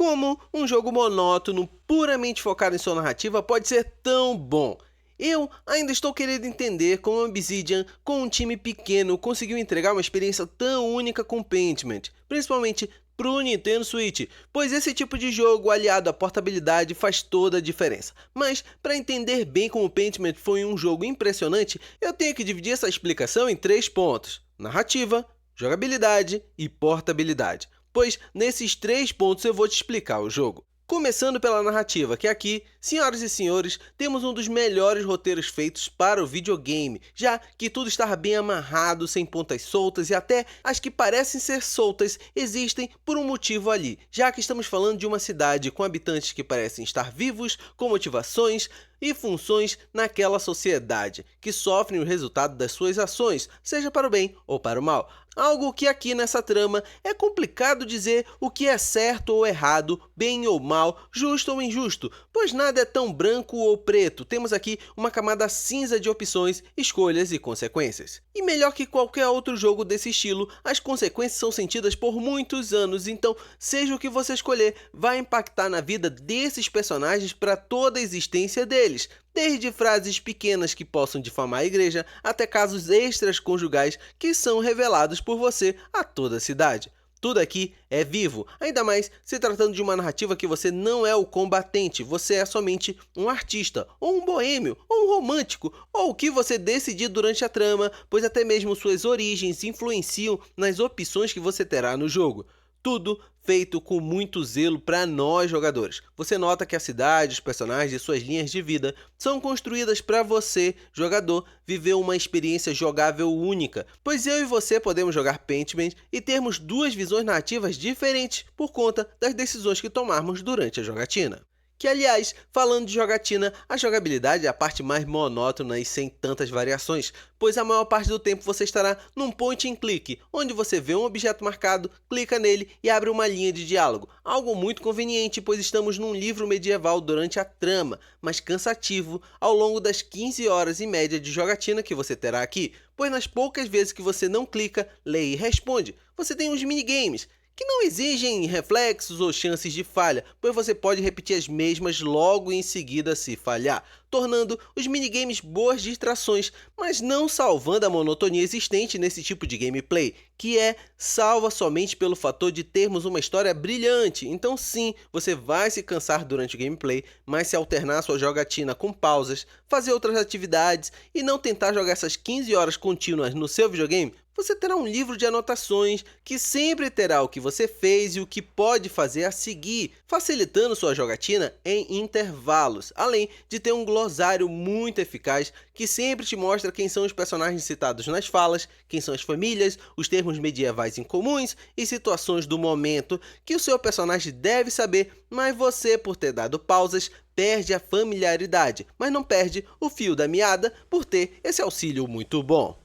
Como um jogo monótono, puramente focado em sua narrativa, pode ser tão bom? Eu ainda estou querendo entender como a Obsidian, com um time pequeno, conseguiu entregar uma experiência tão única com Pentiment, principalmente pro Nintendo Switch, pois esse tipo de jogo aliado à portabilidade faz toda a diferença. Mas, para entender bem como Pentiment foi um jogo impressionante, eu tenho que dividir essa explicação em 3 pontos: narrativa, jogabilidade e portabilidade. Pois nesses 3 pontos eu vou te explicar o jogo. Começando pela narrativa, que aqui, senhoras e senhores, temos um dos melhores roteiros feitos para o videogame, já que tudo está bem amarrado, sem pontas soltas e até as que parecem ser soltas existem por um motivo ali, já que estamos falando de uma cidade com habitantes que parecem estar vivos, com motivações e funções naquela sociedade, que sofrem o resultado das suas ações, seja para o bem ou para o mal. Algo que aqui nessa trama é complicado dizer o que é certo ou errado, bem ou mal, justo ou injusto, pois nada é tão branco ou preto. Temos aqui uma camada cinza de opções, escolhas e consequências. E melhor que qualquer outro jogo desse estilo, as consequências são sentidas por muitos anos, então seja o que você escolher, vai impactar na vida desses personagens para toda a existência deles. Desde frases pequenas que possam difamar a igreja, até casos extraconjugais que são revelados por você a toda a cidade. Tudo aqui é vivo, ainda mais se tratando de uma narrativa que você não é o combatente, você é somente um artista, ou um boêmio, ou um romântico, ou o que você decidir durante a trama, pois até mesmo suas origens influenciam nas opções que você terá no jogo. Tudo feito com muito zelo para nós jogadores. Você nota que a cidade, os personagens e suas linhas de vida são construídas para você, jogador, viver uma experiência jogável única, pois eu e você podemos jogar Pentiment e termos duas visões narrativas diferentes por conta das decisões que tomarmos durante a jogatina. Que, aliás, falando de jogatina, a jogabilidade é a parte mais monótona e sem tantas variações, pois a maior parte do tempo você estará num point and click, onde você vê um objeto marcado, clica nele e abre uma linha de diálogo. Algo muito conveniente, pois estamos num livro medieval durante a trama, mas cansativo ao longo das 15 horas em média de jogatina que você terá aqui, pois nas poucas vezes que você não clica, lê e responde, você tem uns minigames, que não exigem reflexos ou chances de falha, pois você pode repetir as mesmas logo em seguida se falhar, tornando os minigames boas distrações, mas não salvando a monotonia existente nesse tipo de gameplay, que é salva somente pelo fator de termos uma história brilhante. Então sim, você vai se cansar durante o gameplay, mas se alternar sua jogatina com pausas, fazer outras atividades e não tentar jogar essas 15 horas contínuas no seu videogame, você terá um livro de anotações que sempre terá o que você fez e o que pode fazer a seguir, facilitando sua jogatina em intervalos, além de ter um glossário muito eficaz que sempre te mostra quem são os personagens citados nas falas, quem são as famílias, os termos medievais incomuns e situações do momento que o seu personagem deve saber, mas você, por ter dado pausas, perde a familiaridade, mas não perde o fio da meada por ter esse auxílio muito bom.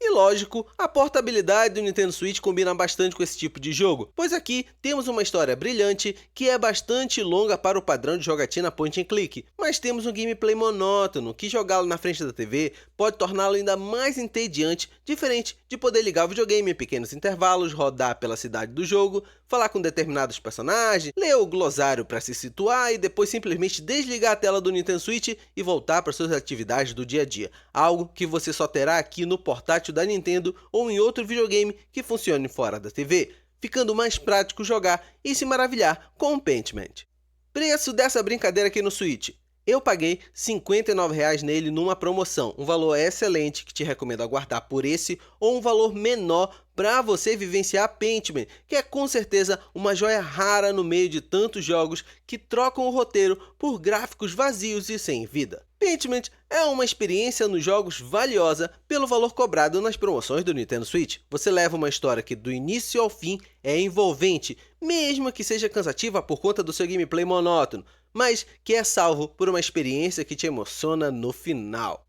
E lógico, a portabilidade do Nintendo Switch combina bastante com esse tipo de jogo, pois aqui temos uma história brilhante que é bastante longa para o padrão de jogatina point and click, mas temos um gameplay monótono que jogá-lo na frente da TV pode torná-lo ainda mais entediante, diferente de poder ligar o videogame em pequenos intervalos, rodar pela cidade do jogo, falar com determinados personagens, ler o glossário para se situar e depois simplesmente desligar a tela do Nintendo Switch e voltar para suas atividades do dia a dia, algo que você só terá aqui no portátil da Nintendo ou em outro videogame que funcione fora da TV, ficando mais prático jogar e se maravilhar com o Pentiment. Preço dessa brincadeira aqui no Switch. Eu paguei R$ 59,00 nele numa promoção, um valor excelente que te recomendo aguardar por esse ou um valor menor para você vivenciar Pentiment, que é com certeza uma joia rara no meio de tantos jogos que trocam o roteiro por gráficos vazios e sem vida. Pentiment é uma experiência nos jogos valiosa pelo valor cobrado nas promoções do Nintendo Switch. Você leva uma história que do início ao fim é envolvente, mesmo que seja cansativa por conta do seu gameplay monótono, mas que é salvo por uma experiência que te emociona no final.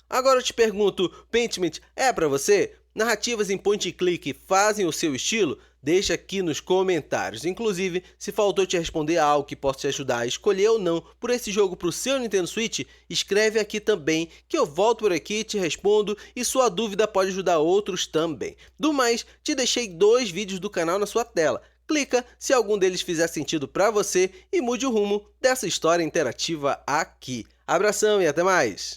Agora eu te pergunto, Pentiment é para você? Narrativas em point and click fazem o seu estilo? Deixa aqui nos comentários. Inclusive, se faltou te responder algo que possa te ajudar a escolher ou não por esse jogo para o seu Nintendo Switch, escreve aqui também que eu volto por aqui e te respondo e sua dúvida pode ajudar outros também. Do mais, te deixei 2 vídeos do canal na sua tela. Clica se algum deles fizer sentido para você e mude o rumo dessa história interativa aqui. Abração e até mais!